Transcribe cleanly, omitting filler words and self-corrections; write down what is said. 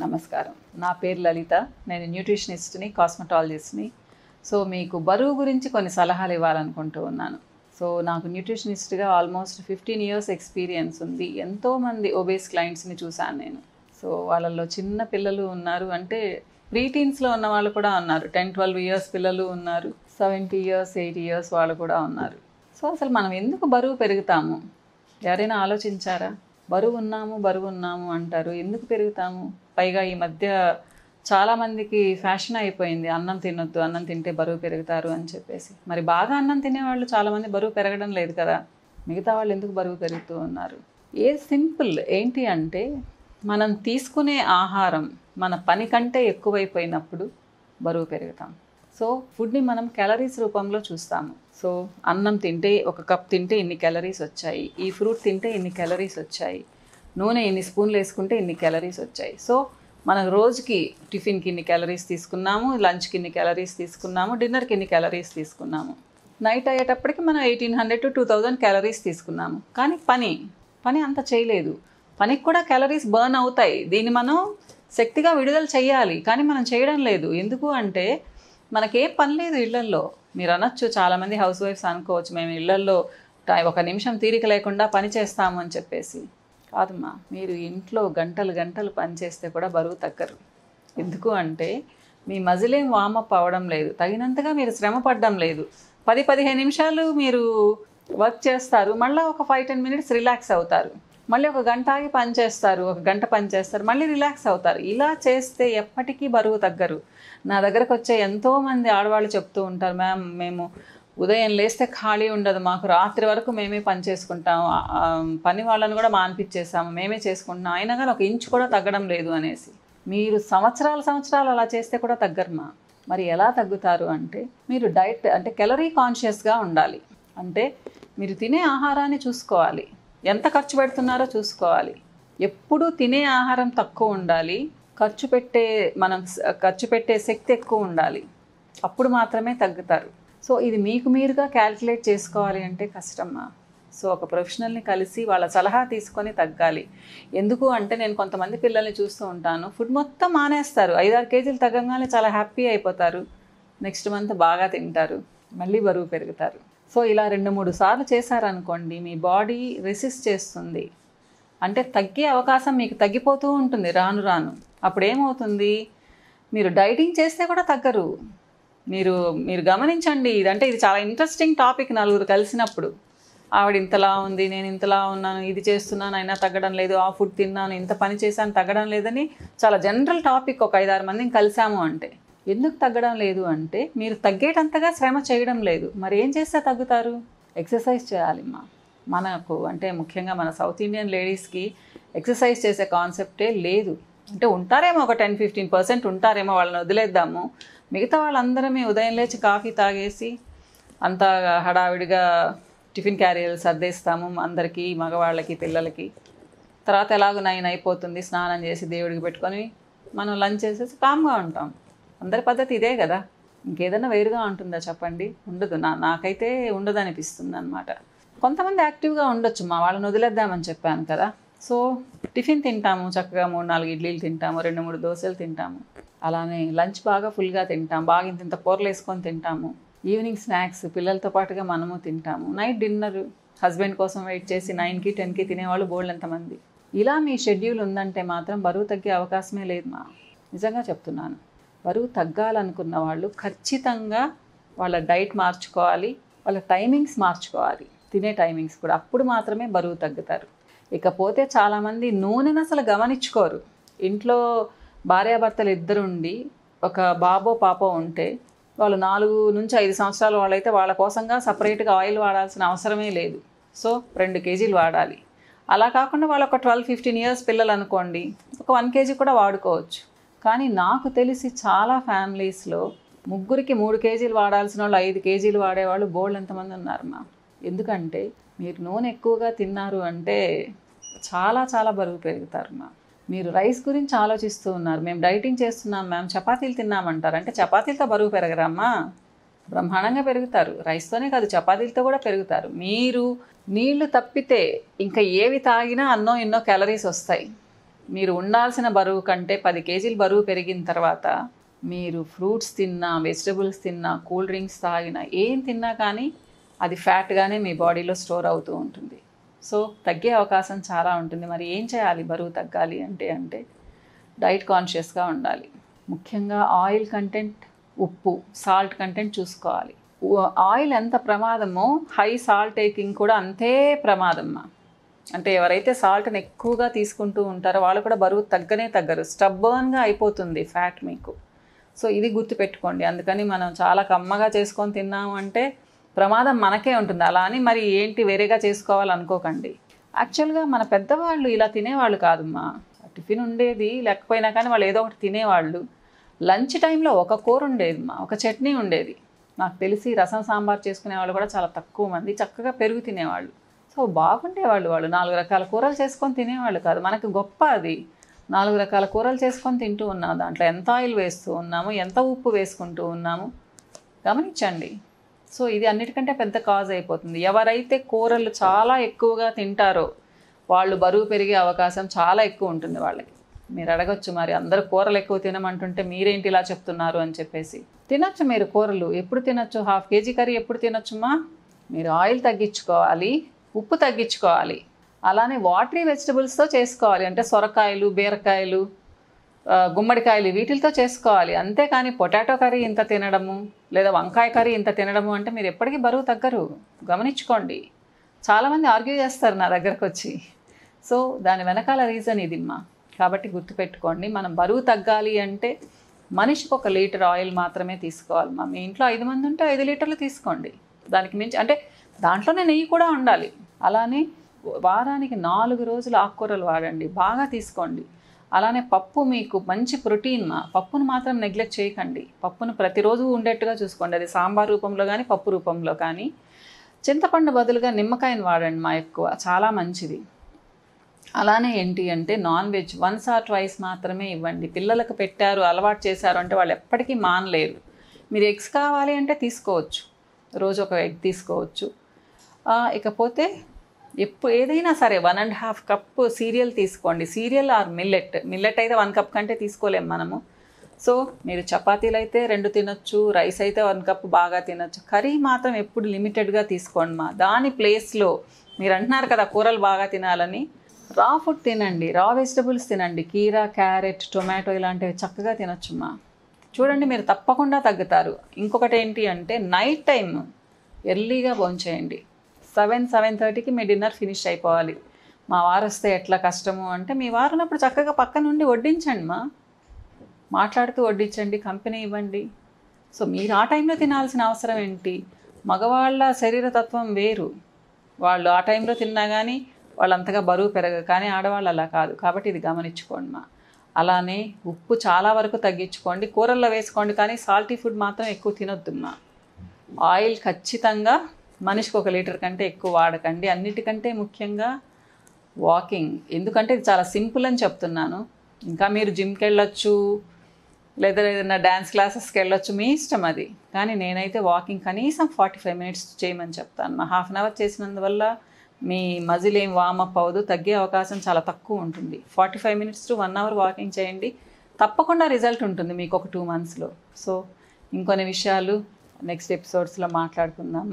నమస్కారం. నా పేరు లలిత. నేను న్యూట్రిషనిస్ట్ని, కాస్మెటాలజిస్ట్ని. సో మీకు బరువు గురించి కొన్ని సలహాలు ఇవ్వాలనుకుంటూ ఉన్నాను. సో నాకు న్యూట్రిషనిస్ట్గా ఆల్మోస్ట్ 15 ఇయర్స్ ఎక్స్పీరియన్స్ ఉంది. ఎంతోమంది ఒబేస్ క్లయింట్స్ని చూశాను నేను. సో వాళ్ళల్లో చిన్న పిల్లలు ఉన్నారు, అంటే ప్రీటీన్స్లో ఉన్న వాళ్ళు కూడా ఉన్నారు. 10-12 ఇయర్స్ పిల్లలు ఉన్నారు, 70 ఇయర్స్ 80 ఇయర్స్ వాళ్ళు కూడా ఉన్నారు. సో అసలు మనం ఎందుకు బరువు పెరుగుతాము? ఎవరైనా ఆలోచించారా? బరువు ఉన్నాము అంటారు. ఎందుకు పెరుగుతాము? పైగా ఈ మధ్య చాలామందికి ఫ్యాషన్ అయిపోయింది, అన్నం తినొద్దు, అన్నం తింటే బరువు పెరుగుతారు అని చెప్పేసి. మరి బాగా అన్నం తినేవాళ్ళు చాలామంది బరువు పెరగడం లేదు కదా, మిగతా వాళ్ళు ఎందుకు బరువు పెరుగుతూ ఉన్నారు? సింపుల్ ఏంటి అంటే, మనం తీసుకునే ఆహారం మన పని కంటే ఎక్కువైపోయినప్పుడు బరువు పెరుగుతాం. సో ఫుడ్ని మనం క్యాలరీస్ రూపంలో చూస్తాము. సో అన్నం తింటే 1 కప్ తింటే ఇన్ని క్యాలరీస్ వచ్చాయి, ఈ ఫ్రూట్ తింటే ఇన్ని క్యాలరీస్ వచ్చాయి, నూనె ఇన్ని స్పూన్లు వేసుకుంటే ఇన్ని క్యాలరీస్ వచ్చాయి. సో మనం రోజుకి టిఫిన్కి ఇన్ని క్యాలరీస్ తీసుకున్నాము, లంచ్కి ఇన్ని క్యాలరీస్ తీసుకున్నాము, డిన్నర్కి ఇన్ని క్యాలరీస్ తీసుకున్నాము, నైట్ అయ్యేటప్పటికి మనం 1800 to 2000 క్యాలరీస్ తీసుకున్నాము. కానీ పని అంత చేయలేదు. పనికి కూడా క్యాలరీస్ బర్న్ అవుతాయి, దీన్ని మనం శక్తిగా విడుదల చేయాలి, కానీ మనం చేయడం లేదు. ఎందుకు అంటే మనకేం పని లేదు ఇళ్లల్లో. మీరు అనొచ్చు, చాలామంది హౌస్ వైఫ్స్ అనుకోవచ్చు, మేము ఇళ్లల్లో 1 నిమిషం తీరిక లేకుండా పని చేస్తాము అని చెప్పేసి. కాదమ్మా, మీరు ఇంట్లో గంటలు పని చేస్తే కూడా బరువు తగ్గరు. ఎందుకు అంటే మీ మజిలేం వామప్ అవ్వడం లేదు, తగినంతగా మీరు శ్రమ పడడం లేదు. 10-15 నిమిషాలు మీరు వర్క్ చేస్తారు, మళ్ళీ ఒక 5-10 మినిట్స్ రిలాక్స్ అవుతారు, మళ్ళీ 1 గంట ఆగి పని చేస్తారు, 1 గంట పని చేస్తారు, మళ్ళీ రిలాక్స్ అవుతారు. ఇలా చేస్తే ఎప్పటికీ బరువు తగ్గరు. నా దగ్గరకు వచ్చే ఎంతోమంది ఆడవాళ్ళు చెప్తూ ఉంటారు, మ్యామ్ మేము ఉదయం లేస్తే ఖాళీ ఉండదు, మాకు రాత్రి వరకు మేమే పని చేసుకుంటాము, పని వాళ్ళని కూడా మాన్పించేసాము, మేమే చేసుకుంటున్నాం, అయినా కానీ 1 ఇంచ్ కూడా తగ్గడం లేదు అనేసి. మీరు సంవత్సరాలు అలా చేస్తే కూడా తగ్గరమా? మరి ఎలా తగ్గుతారు అంటే, మీరు డైట్ అంటే క్యాలరీ కాన్షియస్గా ఉండాలి. అంటే మీరు తినే ఆహారాన్ని చూసుకోవాలి, ఎంత ఖర్చు పెడుతున్నారో చూసుకోవాలి. ఎప్పుడూ తినే ఆహారం తక్కువ ఉండాలి, మనం ఖర్చు పెట్టే శక్తి ఎక్కువ ఉండాలి, అప్పుడు మాత్రమే తగ్గుతారు. సో ఇది మీకు మీరుగా క్యాల్కులేట్ చేసుకోవాలి అంటే కష్టమ్మా. సో ఒక ప్రొఫెషనల్ని కలిసి వాళ్ళ సలహా తీసుకొని తగ్గాలి. ఎందుకు అంటే నేను కొంతమంది పిల్లల్ని చూస్తూ ఉంటాను, ఫుడ్ మొత్తం మానేస్తారు, 5-6 కేజీలు తగ్గంగానే చాలా హ్యాపీ అయిపోతారు, నెక్స్ట్ మంత్ బాగా తింటారు, మళ్ళీ బరువు పెరుగుతారు. సో ఇలా 2-3 సార్లు చేశారనుకోండి, మీ బాడీ రెసిస్ట్ చేస్తుంది, అంటే తగ్గే అవకాశం మీకు తగ్గిపోతూ ఉంటుంది రాను. అప్పుడు ఏమవుతుంది, మీరు డైటింగ్ చేస్తే కూడా తగ్గరు. మీరు గమనించండి, ఇది చాలా ఇంట్రెస్టింగ్ టాపిక్. నలుగురు కలిసినప్పుడు, ఆవిడ ఇంతలా ఉంది, నేను ఇంతలా ఉన్నాను, ఇది చేస్తున్నాను అయినా తగ్గడం లేదు, ఆ ఫుడ్ తిన్నాను, ఇంత పని చేశాను తగ్గడం లేదని చాలా జనరల్ టాపిక్. ఒక 5-6 మందిని కలిసాము అంటే ఎందుకు తగ్గడం లేదు అంటే మీరు తగ్గేటంతగా శ్రమ చేయడం లేదు. మరి ఏం చేస్తే తగ్గుతారు? ఎక్సర్సైజ్ చేయాలిమ్మా. మనకు అంటే ముఖ్యంగా మన సౌత్ ఇండియన్ లేడీస్కి ఎక్సర్సైజ్ చేసే కాన్సెప్టే లేదు. అంటే ఉంటారేమో ఒక 10-15% ఉంటారేమో, వాళ్ళని వదిలేద్దాము. మిగతా వాళ్ళందరమే ఉదయం లేచి కాఫీ తాగేసి అంత హడావిడిగా టిఫిన్ క్యారియర్లు సర్దేస్తాము, అందరికీ, మగవాళ్ళకి, పిల్లలకి. తర్వాత ఎలాగో 9 అయిపోతుంది, స్నానం చేసి దేవుడికి పెట్టుకొని మనం లంచ్ చేసేసి కామ్గా ఉంటాం. అందరి పద్ధతి ఇదే కదా, ఇంకేదన్నా వేరుగా ఉంటుందా చెప్పండి? ఉండదు. నాకైతే ఉండదు అనిపిస్తుంది అనమాట. కొంతమంది యాక్టివ్గా ఉండొచ్చు, మా వాళ్ళని వదిలేద్దామని చెప్పాను కదా. సో టిఫిన్ తింటాము, చక్కగా 3-4 ఇడ్లీలు తింటాము, 2-3 దోశలు తింటాము, అలానే లంచ్ బాగా ఫుల్గా తింటాం, బాగా ఇంత కూరలు వేసుకొని తింటాము, ఈవినింగ్ స్నాక్స్ పిల్లలతో పాటుగా మనము తింటాము, నైట్ డిన్నర్ హస్బెండ్ కోసం వెయిట్ చేసి 9కి 10కి తినేవాళ్ళు బోల్డ్ ఎంతమంది. ఇలా మీ షెడ్యూల్ ఉందంటే మాత్రం బరువు తగ్గే అవకాశమే లేదు మా. నిజంగా చెప్తున్నాను. బరువు తగ్గాలనుకున్న వాళ్ళు ఖచ్చితంగా వాళ్ళ డైట్ మార్చుకోవాలి, వాళ్ళ టైమింగ్స్ మార్చుకోవాలి, తినే టైమింగ్స్ కూడా. అప్పుడు మాత్రమే బరువు తగ్గుతారు. ఇకపోతే చాలామంది నూనెను అసలు గమనించుకోరు. ఇంట్లో భార్యాభర్తలు ఇద్దరు ఉండి ఒక బాబో పాపో ఉంటే వాళ్ళు 4-5 సంవత్సరాల వాళ్ళైతే వాళ్ళ కోసంగా సపరేట్గా ఆయిల్ వాడాల్సిన అవసరమే లేదు. సో 2 కేజీలు వాడాలి. అలా కాకుండా వాళ్ళు ఒక 12-15 ఇయర్స్ పిల్లలు అనుకోండి, ఒక 1 కేజీ కూడా వాడుకోవచ్చు. కానీ నాకు తెలిసి చాలా ఫ్యామిలీస్లో 3కి 3 కేజీలు వాడాల్సిన వాళ్ళు 5 కేజీలు వాడేవాళ్ళు బోల్డ్ ఎంతమంది ఉన్నారమ్మా. ఎందుకంటే మీరు నూనె ఎక్కువగా తిన్నారు అంటే చాలా బరువు పెరుగుతారమ్మా. మీరు రైస్ గురించి ఆలోచిస్తూ ఉన్నారు, మేము డైటింగ్ చేస్తున్నాం మ్యామ్, చపాతీలు తిన్నామంటారు. అంటే చపాతీలతో బరువు పెరగరమ్మా, బ్రహ్మాండంగా పెరుగుతారు. రైస్తోనే కాదు, చపాతీలతో కూడా పెరుగుతారు. మీరు నీళ్లు తప్పితే ఇంకా ఏవి తాగినా అన్నో ఎన్నో క్యాలరీస్ వస్తాయి. మీరు ఉండాల్సిన బరువు కంటే 10 కేజీలు బరువు పెరిగిన తర్వాత మీరు ఫ్రూట్స్ తిన్నా, వెజిటబుల్స్ తిన్నా, కూల్ డ్రింక్స్ తాగినా, ఏం తిన్నా కానీ అది ఫ్యాట్గానే మీ బాడీలో స్టోర్ అవుతూ ఉంటుంది. సో తగ్గే అవకాశం చాలా ఉంటుంది. మరి ఏం చేయాలి బరువు తగ్గాలి అంటే డైట్ కాన్షియస్గా ఉండాలి. ముఖ్యంగా ఆయిల్ కంటెంట్, ఉప్పు, సాల్ట్ కంటెంట్ చూసుకోవాలి. ఆయిల్ ఎంత ప్రమాదమో హై సాల్ట్ టేకింగ్ కూడా అంతే ప్రమాదమ్మా. అంటే ఎవరైతే సాల్ట్ని ఎక్కువగా తీసుకుంటూ ఉంటారో వాళ్ళు కూడా బరువు తగ్గరు. స్టబ్బర్న్గా అయిపోతుంది ఫ్యాట్ మీకు. సో ఇది గుర్తుపెట్టుకోండి. అందుకని మనం చాలా కమ్మగా చేసుకొని తిన్నాము అంటే ప్రమాదం మనకే ఉంటుంది. అలా అని మరి ఏంటి వేరేగా చేసుకోవాలనుకోకండి. యాక్చువల్గా మన పెద్దవాళ్ళు ఇలా తినేవాళ్ళు కాదమ్మా. టిఫిన్ ఉండేది, లేకపోయినా కానీ వాళ్ళు ఏదో ఒకటి తినేవాళ్ళు. లంచ్ టైంలో ఒక కూర ఉండేదమ్మా, ఒక చట్నీ ఉండేది. నాకు తెలిసి రసం సాంబార్ చేసుకునే వాళ్ళు కూడా చాలా తక్కువ మంది. చక్కగా పెరుగు తినేవాళ్ళు. సో బాగుండేవాళ్ళు. వాళ్ళు 4 రకాల కూరలు చేసుకొని తినేవాళ్ళు కాదు. మనకు గొప్ప అది. 4 రకాల కూరలు చేసుకొని తింటూ ఉన్నాము. దాంట్లో ఎంత ఆయిల్ వేస్తూ ఉన్నాము, ఎంత ఉప్పు వేసుకుంటూ ఉన్నాము గమనించండి. సో ఇది అన్నిటికంటే పెద్ద కాజ్ అయిపోతుంది. ఎవరైతే కూరలు చాలా ఎక్కువగా తింటారో వాళ్ళు బరువు పెరిగే అవకాశం చాలా ఎక్కువ ఉంటుంది వాళ్ళకి. మీరు అడగచ్చు, మరి అందరూ కూరలు ఎక్కువ తినమంటుంటే మీరేంటి ఇలా చెప్తున్నారు అని చెప్పేసి. తినచ్చు మీరు కూరలు, ఎప్పుడు తినచ్చు. 1/2 కేజీ కర్రీ ఎప్పుడు తినొచ్చుమా. మీరు ఆయిల్ తగ్గించుకోవాలి, ఉప్పు తగ్గించుకోవాలి. అలానే వాటరీ వెజిటబుల్స్తో చేసుకోవాలి. అంటే సొరకాయలు, బీరకాయలు, గుమ్మడికాయలు వీటితో చేసుకోవాలి. అంతేకాని పొటాటో కర్రీ ఇంత తినడము, లేదా వంకాయ కర్రీ ఇంత తినడము అంటే మీరు ఎప్పటికీ బరువు తగ్గరు. గమనించుకోండి. చాలామంది ఆర్గ్యూ చేస్తారు నా దగ్గరకు వచ్చి. సో దాని వెనకాల రీజన్ ఇదిమ్మా. కాబట్టి గుర్తుపెట్టుకోండి, మనం బరువు తగ్గాలి అంటే మనిషికి 1 లీటర్ ఆయిల్ మాత్రమే తీసుకోవాలి. మీ ఇంట్లో 5 మంది ఉంటే 5 లీటర్లు తీసుకోండి. దానికి మించి అంటే దాంట్లోనే నెయ్యి కూడా ఉండాలి. అలానే వారానికి 4 రోజులు ఆకుకూరలు వాడండి, బాగా తీసుకోండి. అలానే పప్పు మీకు మంచి ప్రోటీన్. పప్పును మాత్రం నెగ్లెక్ట్ చేయకండి. పప్పును ప్రతిరోజు ఉండేట్టుగా చూసుకోండి. అది సాంబార్ రూపంలో కానీ పప్పు రూపంలో కానీ. చింతపండు బదులుగా నిమ్మకాయని వాడండి ఎక్కువ, చాలా మంచిది. అలానే ఏంటి అంటే నాన్ వెజ్ 1 or 2 మాత్రమే ఇవ్వండి. పిల్లలకు పెట్టారు, అలవాటు చేశారు అంటే వాళ్ళు ఎప్పటికీ మానలేరు. మీరు ఎగ్స్ కావాలి అంటే తీసుకోవచ్చు, రోజు 1 ఎగ్ తీసుకోవచ్చు. ఇకపోతే ఏదైనా సరే 1.5 కప్ సీరియల్ తీసుకోండి. సీరియల్ ఆర్ మిల్లెట్ అయితే 1 కప్ కంటే తీసుకోలేము మనము. సో మీరు చపాతీలు అయితే 2 తినొచ్చు, రైస్ అయితే 1 కప్ బాగా తినొచ్చు. కర్రీ మాత్రం ఎప్పుడు లిమిటెడ్గా తీసుకోండి దాని ప్లేస్లో మీరు అంటున్నారు కదా కూరలు బాగా తినాలని, రా ఫుడ్ తినండి, రా వెజిటబుల్స్ తినండి. కీరా, క్యారెట్, టొమాటో ఇలాంటివి చక్కగా తినొచ్చుమా. చూడండి మీరు తప్పకుండా తగ్గుతారు. ఇంకొకటి ఏంటి అంటే నైట్ టైం ఎర్లీగా భోంచేయండి. 7-7:30కి మీ డిన్నర్ ఫినిష్ అయిపోవాలి. మా వారు వస్తే ఎట్లా కష్టము అంటే మీ వారు ఉన్నప్పుడు చక్కగా పక్క నుండి వడ్డించండి మాట్లాడుతూ వడ్డించండి, కంపెనీ ఇవ్వండి. సో మీరు ఆ టైంలో తినాల్సిన అవసరం ఏంటి? మగవాళ్ళ శరీరతత్వం వేరు. వాళ్ళు ఆ టైంలో తిన్నా కానీ వాళ్ళు అంతగా బరువు పెరగరు. కానీ ఆడవాళ్ళు అలా కాదు. కాబట్టి ఇది గమనించుకోండి అలానే ఉప్పు చాలా వరకు తగ్గించుకోండి. కూరల్లో వేసుకోండి, కానీ సాల్టీ ఫుడ్ మాత్రం ఎక్కువ తినొద్దుమ్మా. ఆయిల్ ఖచ్చితంగా మనిషికి 1 లీటర్ కంటే ఎక్కువ వాడకండి. అన్నిటికంటే ముఖ్యంగా వాకింగ్. ఎందుకంటే ఇది చాలా సింపుల్ అని చెప్తున్నాను. ఇంకా మీరు జిమ్కి వెళ్ళొచ్చు, లేదా ఏదైనా డ్యాన్స్ క్లాసెస్కి వెళ్ళొచ్చు, మీ ఇష్టం అది. కానీ నేనైతే వాకింగ్ కనీసం 45 minutes చేయమని చెప్తాను. 1/2 hour చేసినందువల్ల మీ మజిల్ ఏం వామప్ అవ్వదు, తగ్గే అవకాశం చాలా తక్కువ ఉంటుంది. 45 minutes to 1 hour వాకింగ్ చేయండి, తప్పకుండా రిజల్ట్ ఉంటుంది మీకు ఒక 2 monthsలో. సో ఇంకొన్ని విషయాలు నెక్స్ట్ ఎపిసోడ్స్లో మాట్లాడుకుందాం.